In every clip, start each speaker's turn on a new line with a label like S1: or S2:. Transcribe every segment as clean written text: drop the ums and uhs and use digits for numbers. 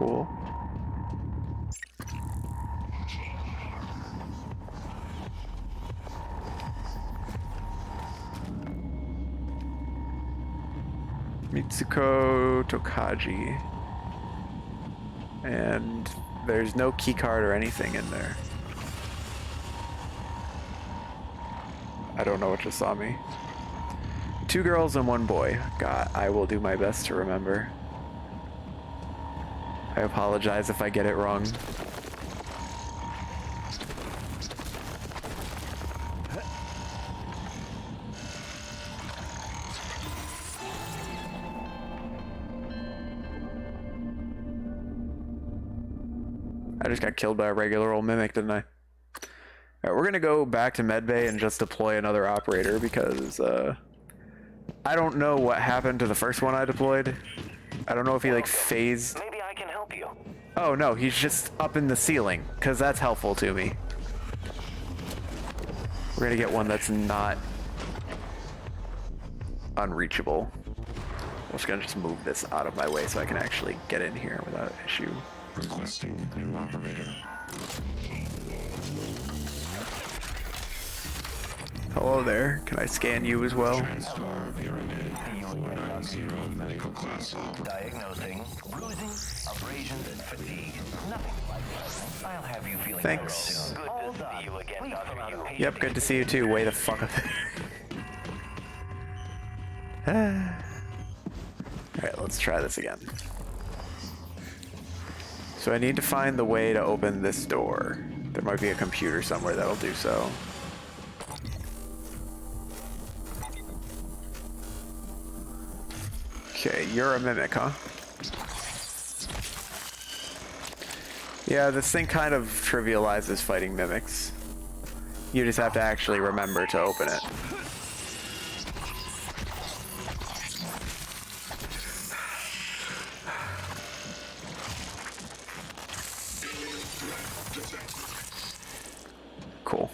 S1: Cool. Mitsuko Tokaji. And there's no keycard or anything in there. I don't know what just saw me. 2 girls and 1 boy. God, I will do my best to remember. I apologize if I get it wrong. I just got killed by a regular old mimic, didn't I? Alright, we're gonna go back to medbay and just deploy another operator because, I don't know what happened to the first one I deployed. I don't know if he, like, phased...
S2: Maybe I can help you.
S1: Oh, no, he's just up in the ceiling, because that's helpful to me. We're gonna get one that's not unreachable. I'm just gonna move this out of my way so I can actually get in here without issue.
S3: Requesting new operator.
S1: Hello there. Can I scan you as well?
S3: TranStar Pyramid 490 medical class up.
S2: Diagnosing bruising, abrasions, and fatigue. Nothing like that. I'll have you feeling
S1: Thanks.
S2: better soon. Good to see you again, Dr.
S1: Yep, good to see you too. Way the fuck up. Alright, let's try this again. So I need to find the way to open this door. There might be a computer somewhere that'll do so. Okay, you're a mimic, huh? Yeah, this thing kind of trivializes fighting mimics. You just have to actually remember to open it. Cool.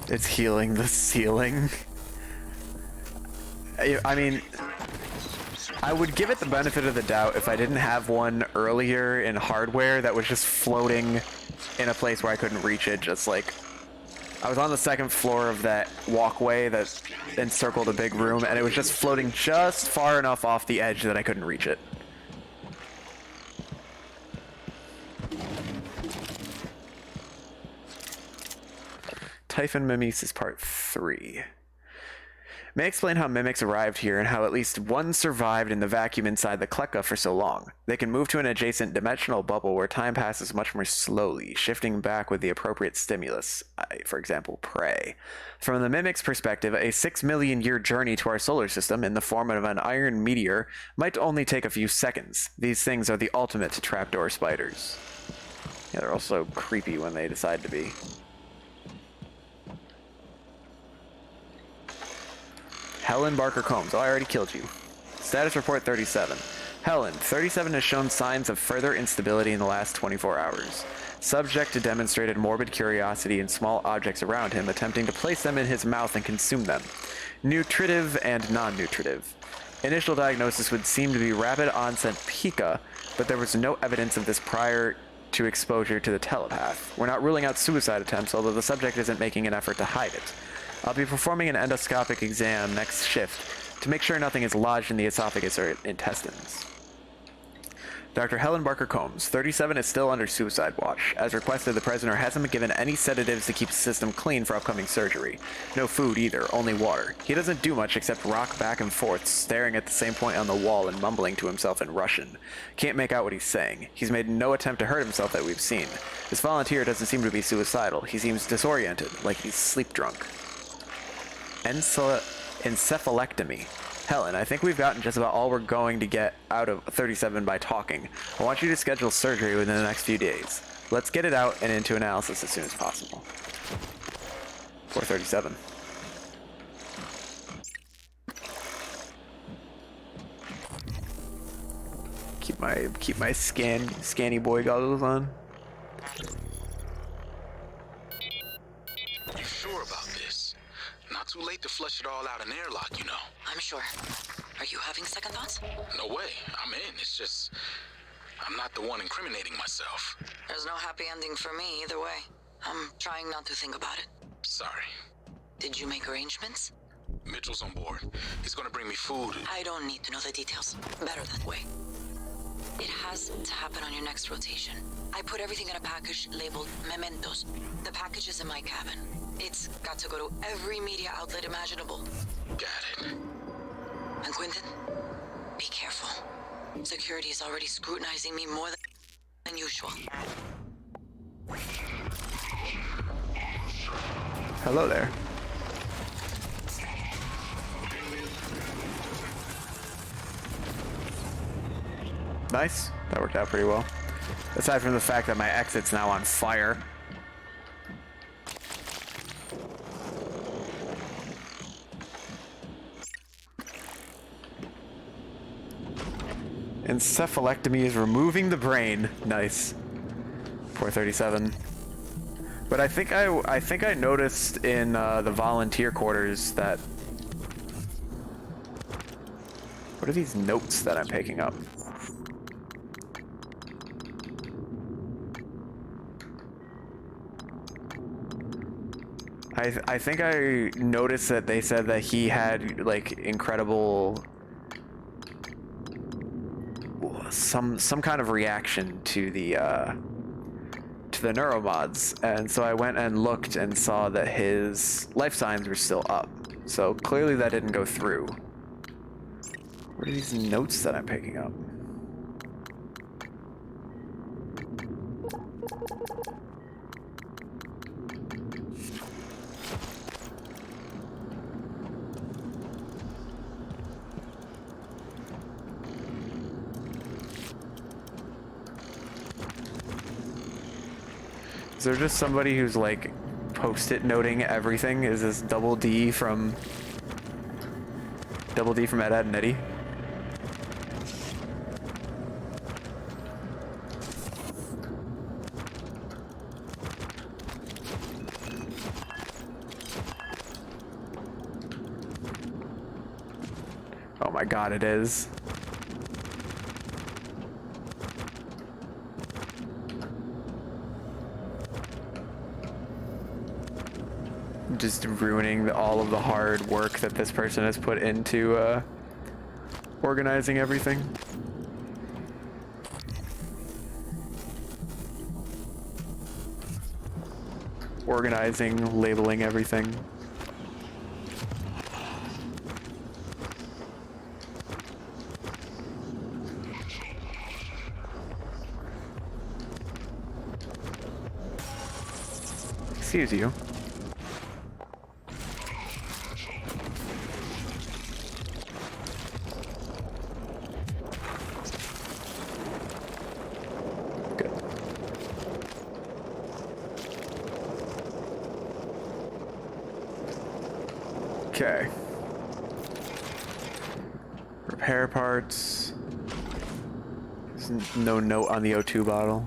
S1: It's healing the ceiling. I mean, I would give it the benefit of the doubt if I didn't have one earlier in hardware that was just floating in a place where I couldn't reach it, just like... I was on the 2nd floor of that walkway that encircled a big room, and it was just floating just far enough off the edge that I couldn't reach it. Typhon Mimesis Part 3. May I explain how mimics arrived here and how at least one survived in the vacuum inside the Kleka for so long. They can move to an adjacent dimensional bubble where time passes much more slowly, shifting back with the appropriate stimulus, for example, prey. From the mimic's perspective, a 6 million year journey to our solar system in the form of an iron meteor might only take a few seconds. These things are the ultimate trapdoor spiders. Yeah, they're also creepy when they decide to be. Helen Barker Combs. Oh, I already killed you. Status report 37. Helen, 37 has shown signs of further instability in the last 24 hours. Subject demonstrated morbid curiosity in small objects around him, attempting to place them in his mouth and consume them. Nutritive and non-nutritive. Initial diagnosis would seem to be rapid onset pica, but there was no evidence of this prior to exposure to the telepath. We're not ruling out suicide attempts, although the subject isn't making an effort to hide it. I'll be performing an endoscopic exam next shift to make sure nothing is lodged in the esophagus or intestines. Dr. Helen Barker Combs, 37, is still under suicide watch. As requested, the prisoner hasn't been given any sedatives to keep his system clean for upcoming surgery. No food either, only water. He doesn't do much except rock back and forth, staring at the same point on the wall and mumbling to himself in Russian. Can't make out what he's saying. He's made no attempt to hurt himself that we've seen. This volunteer doesn't seem to be suicidal. He seems disoriented, like he's sleep drunk. Encephalectomy. Helen, I think we've gotten just about all we're going to get out of 37 by talking. I want you to schedule surgery within the next few days. Let's get it out and into analysis as soon as possible. 437. Keep my scanny boy goggles on.
S4: You sure about this? Not too late to flush it all out in airlock, you know.
S5: I'm sure. Are you having second thoughts?
S4: No way. I'm in. It's just... I'm not the one incriminating myself.
S5: There's no happy ending for me either way. I'm trying not to think about it.
S4: Sorry.
S5: Did you make arrangements?
S4: Mitchell's on board. He's gonna bring me food.
S5: I don't need to know the details. Better that way. It has to happen on your next rotation. I put everything in a package labeled mementos. The package is in my cabin. It's got to go to every media outlet imaginable.
S4: Got it.
S5: And Quentin, be careful. Security is already scrutinizing me more than usual.
S1: Hello there. Nice. That worked out pretty well. Aside from the fact that my exit's now on fire. Encephalectomy is removing the brain. Nice. 437. But I think I noticed in the volunteer quarters that... What are these notes that I'm picking up? I think I noticed that they said that he had like incredible some kind of reaction to the neuromods, and so I went and looked and saw that his life signs were still up. So clearly that didn't go through. What are these notes that I'm picking up? Is there just somebody who's like post-it noting everything? Is this Double D from Ed, Ed and Eddie? Oh my god, it is. Just ruining all of the hard work that this person has put into organizing everything. Organizing, labeling everything. Excuse you. Okay. Repair parts. There's no note on the O2 bottle.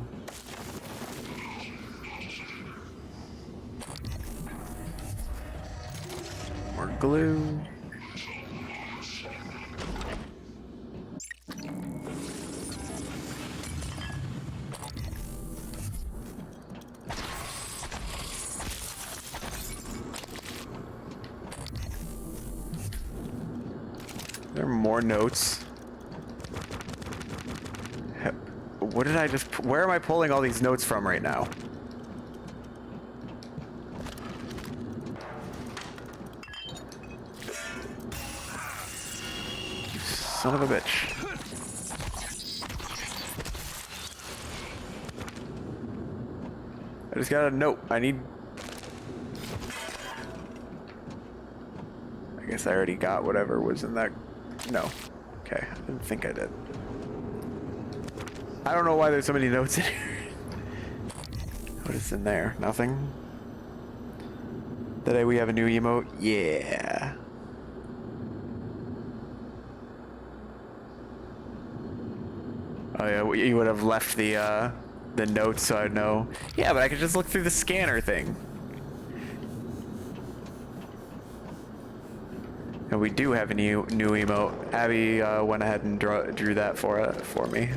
S1: More glue. There are more notes. What did I just... Where am I pulling all these notes from right now? You son of a bitch. I just got a note. I need... I guess I already got whatever was in that... No. Okay, I didn't think I did. I don't know why there's so many notes in here. What is in there? Nothing? Today we have a new emote? Yeah. Oh yeah, you would have left the notes so I'd know. Yeah, but I could just look through the scanner thing. And we do have a new emote. Abby went ahead and drew that for me.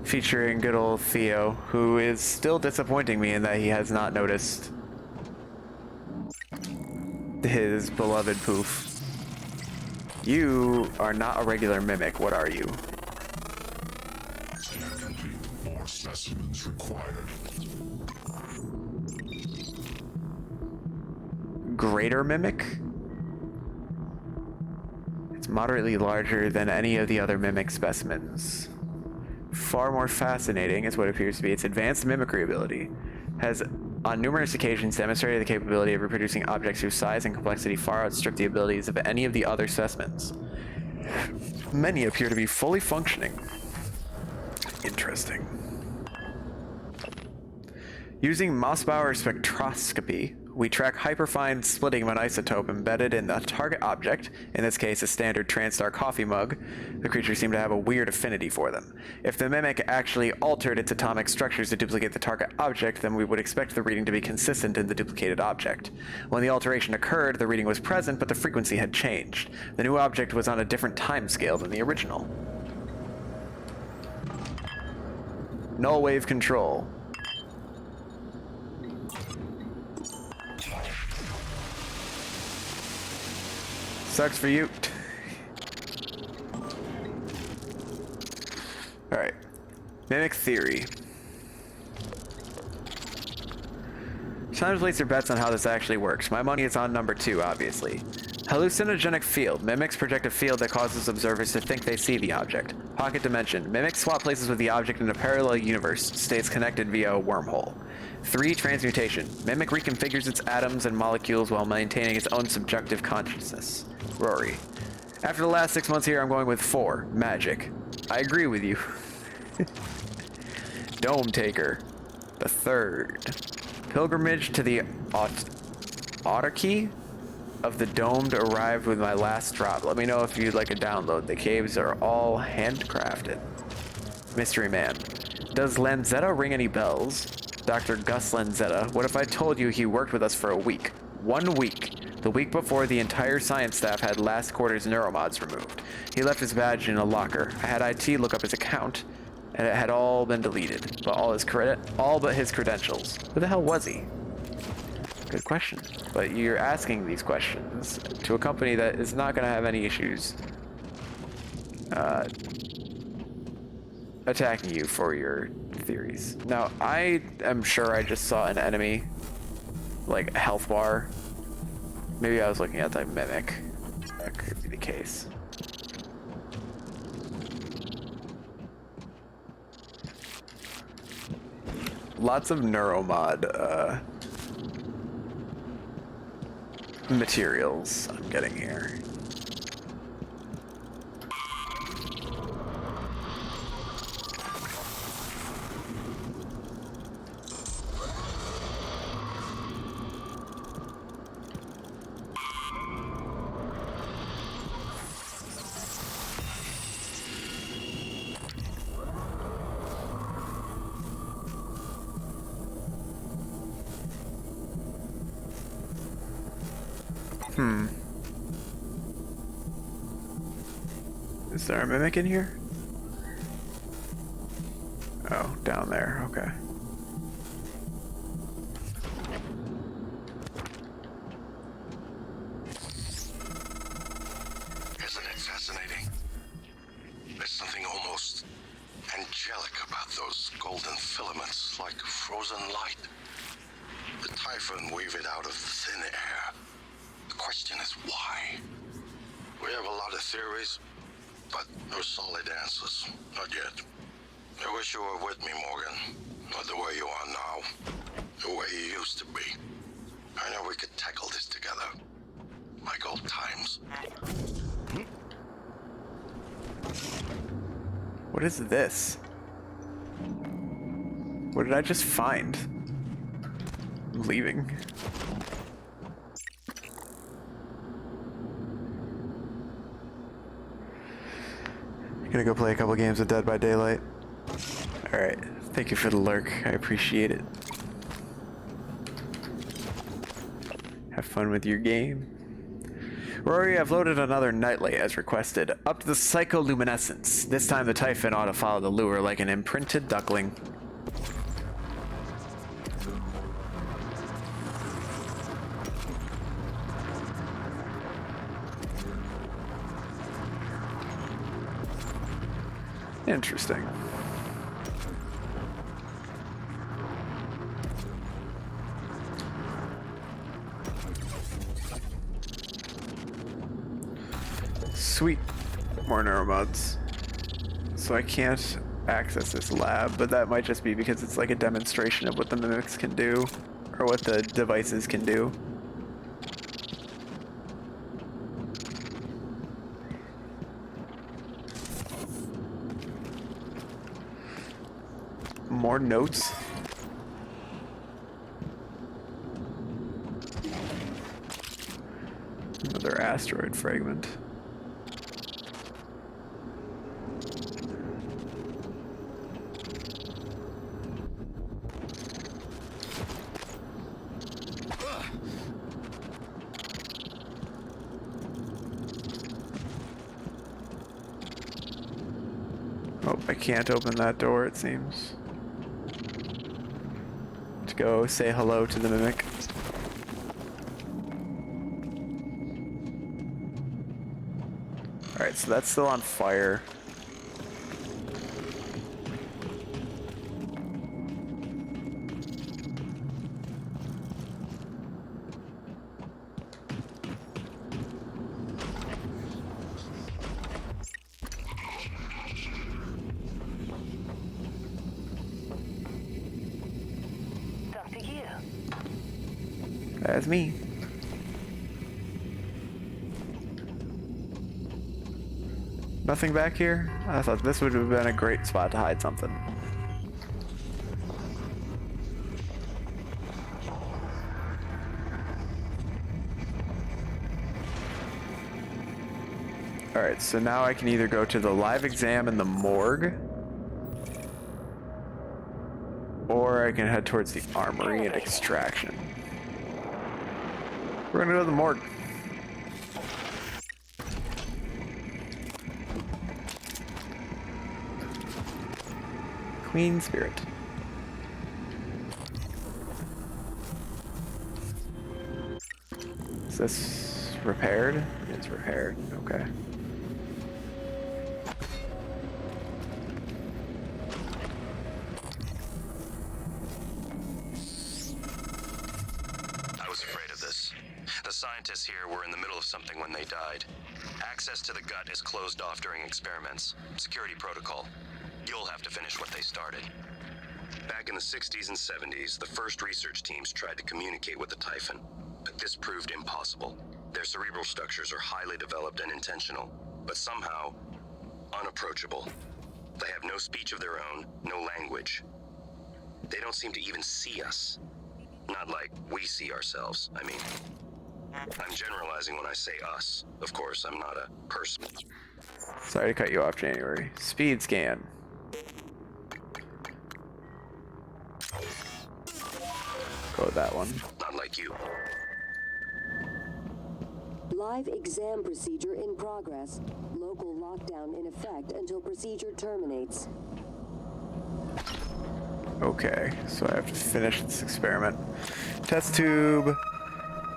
S1: Featuring good old Theo, who is still disappointing me in that he has not noticed his beloved poof. You are not a regular mimic. What are you?
S3: More specimens required.
S1: Greater mimic? It's moderately larger than any of the other mimic specimens. Far more fascinating is what appears to be its advanced mimicry ability. Has on numerous occasions demonstrated the capability of reproducing objects whose size and complexity far outstrip the abilities of any of the other specimens. Many appear to be fully functioning. Interesting. Using Mossbauer spectroscopy, we track hyperfine splitting of an isotope embedded in the target object, in this case a standard TranStar coffee mug. The creatures seem to have a weird affinity for them. If the mimic actually altered its atomic structures to duplicate the target object, then we would expect the reading to be consistent in the duplicated object. When the alteration occurred, the reading was present, but the frequency had changed. The new object was on a different time scale than the original. Null wave control. Sucks for you. Alright. Mimic theory. Sometimes place your bets on how this actually works. My money is on number 2, obviously. Hallucinogenic field. Mimics project a field that causes observers to think they see the object. Pocket dimension. Mimics swap places with the object in a parallel universe. Stays connected via a wormhole. 3. Transmutation. Mimic reconfigures its atoms and molecules while maintaining its own subjective consciousness. Rory. After the last 6 months here, I'm going with 4. Magic. I agree with you. Dome Taker. The 3rd. Pilgrimage to the autarky of the domed arrived with my last drop. Let me know if you'd like a download. The caves are all handcrafted. Mystery Man. Does Lanzetta ring any bells? Dr. Gus Lanzetta. What if I told you he worked with us for a week? 1 week. The week before the entire science staff had last quarter's neuromods removed. He left his badge in a locker. I had IT look up his account, and it had all been deleted. But all but his credentials. Who the hell was he? Good question. But you're asking these questions to a company that is not going to have any issues attacking you for your theories. Now, I am sure I just saw an enemy, like a health bar. Maybe I was looking at the mimic. That could be the case. Lots of neuromod materials I'm getting here. Is there a mimic in here? Oh, down there, okay.
S6: Isn't it fascinating? There's something almost angelic about those golden filaments, like frozen light. The Typhon weave it out of thin air. The question is why? We have a lot of theories, but no solid answers. Not yet. I wish you were with me, Morgan. Not the way you are now. The way you used to be. I know we could tackle this together. Like old times.
S1: What is this? What did I just find? I'm leaving. Gonna go play a couple games of Dead by Daylight. Alright, thank you for the lurk. I appreciate it. Have fun with your game. Rory, I've loaded another nightlight as requested. Up to the psycholuminescence. This time the Typhon ought to follow the lure like an imprinted duckling. Interesting. Sweet. More neuromods. So I can't access this lab, but that might just be because it's like a demonstration of what the mimics can do, or what the devices can do. More notes. Another asteroid fragment. Oh, I can't open that door, it seems. To go say hello to the mimic. Alright, so that's still on fire. That's me. Nothing back here? I thought this would have been a great spot to hide something. Alright, so now I can either go to the live exam in the morgue, or I can head towards the armory and extraction. We're gonna go to the morgue. Queen Spirit. Is this repaired? It's repaired. Okay.
S6: I was afraid of this. The scientists here were in the middle of something when they died. Access to the gut is closed off during experiments. Security protocol. You'll have to finish what they started. Back in the 60s and 70s, the first research teams tried to communicate with the Typhon, but this proved impossible. Their cerebral structures are highly developed and intentional, but somehow unapproachable. They have no speech of their own, no language. They don't seem to even see us. Not like we see ourselves, I mean. I'm generalizing when I say us. Of course, I'm not a person.
S1: Sorry to cut you off, January. Speed scan. Go with that one.
S6: Not like you.
S7: Live exam procedure in progress. Local lockdown in effect until procedure terminates.
S1: Okay, so I have to finish this experiment. Test tube.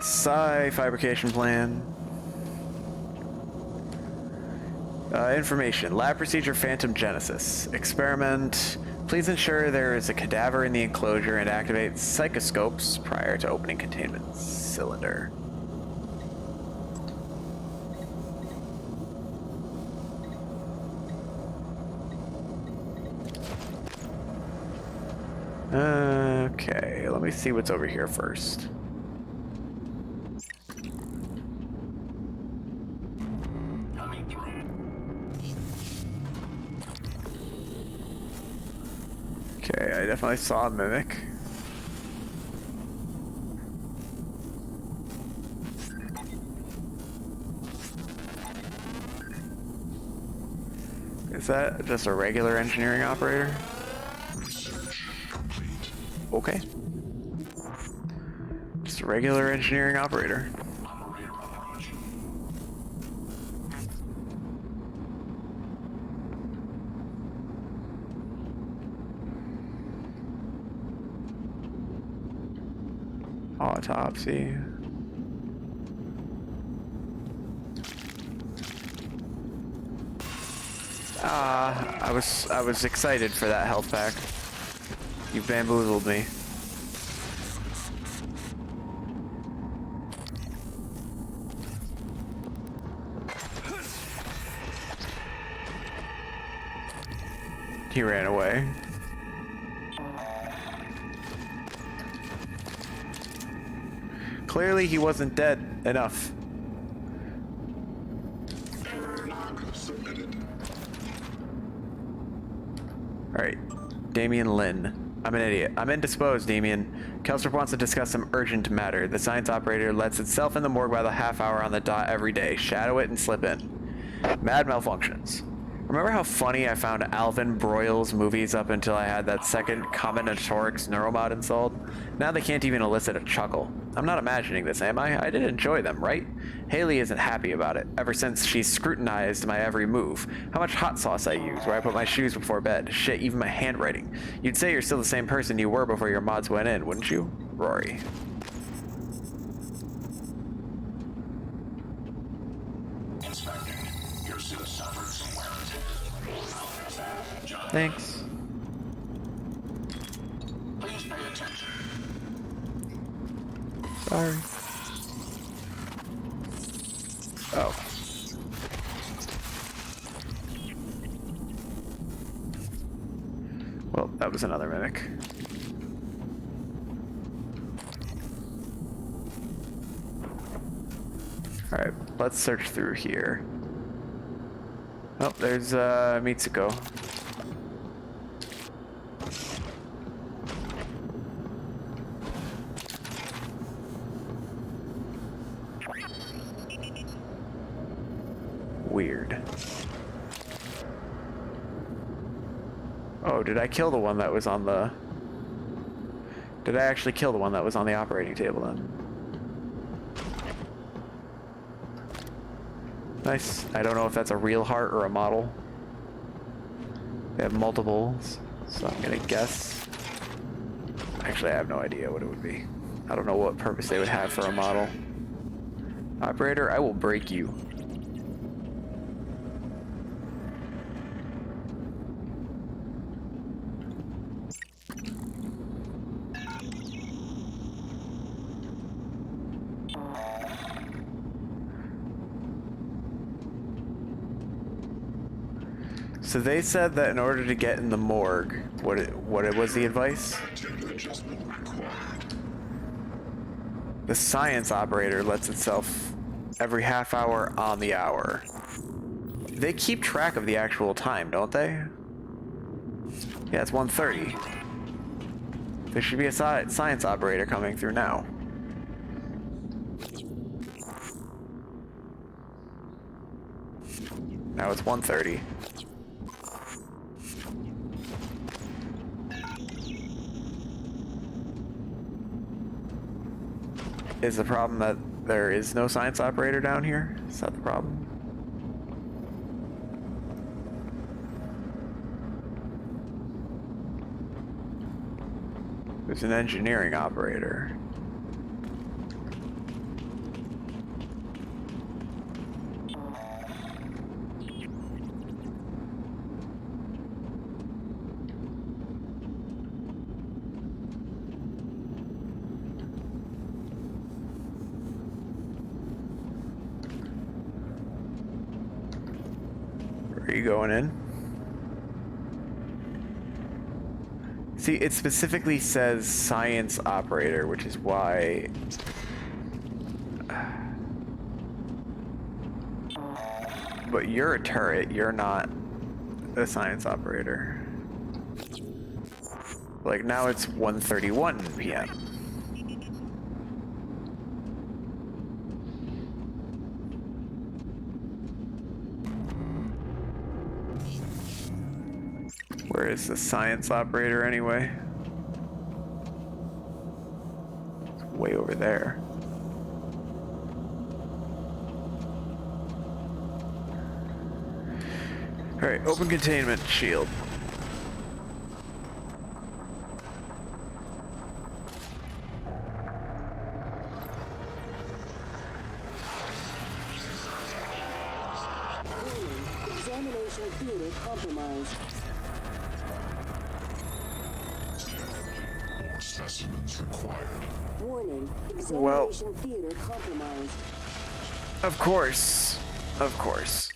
S1: Psi fabrication plan. Information. Lab procedure Phantom Genesis. Experiment. Please ensure there is a cadaver in the enclosure and activate psychoscopes prior to opening containment cylinder. Okay, let me see what's over here first. Okay, I definitely saw a mimic. Is that just a regular engineering operator? Just Just a regular engineering operator. Autopsy. I was excited for that health pack. You bamboozled me. He ran away. Clearly he wasn't dead enough. Alright, Damien Lynn. I'm an idiot. I'm indisposed, Damien. Kelstrup wants to discuss some urgent matter. The science operator lets itself in the morgue by the half hour on the dot every day. Shadow it and slip in. Mad malfunctions. Remember how funny I found Alvin Broyles movies up until I had that second combinatorics neuromod installed? Now they can't even elicit a chuckle. I'm not imagining this, am I? I did enjoy them, right? Haley isn't happy about it, ever since she's scrutinized my every move. How much hot sauce I use, where I put my shoes before bed. Shit, even my handwriting. You'd say you're still the same person you were before your mods went in, wouldn't you? Rory. Thanks.
S6: Please pay attention.
S1: Sorry. Oh. Well, that was another mimic. Alright, let's search through here. Oh, there's Mitsuko. Weird. Oh, did I kill the one that was on the... Did I actually kill the one that was on the operating table then? Nice. I don't know if that's a real heart or a model. They have multiples, so I'm gonna guess. Actually, I have no idea what it would be. I don't know what purpose they would have for a model. Operator, I will break you. So they said that in order to get in the morgue, what was the advice? The science operator lets itself every half hour on the hour. They keep track of the actual time, don't they? Yeah, it's 1:30. There should be a science operator coming through now. Now it's 1:30. Is the problem that there is no science operator down here? Is that the problem? There's an engineering operator. Are you going in? See, it specifically says science operator, which is why... But you're a turret, you're not a science operator. Like, now it's 1:31 p.m. Where is the science operator anyway? It's way over there. Alright, open containment shield.
S7: Warning. Examination theater compromised.
S3: More specimens required.
S7: Warning.
S1: Well-
S7: Examination theater compromised.
S1: Of course. Of course.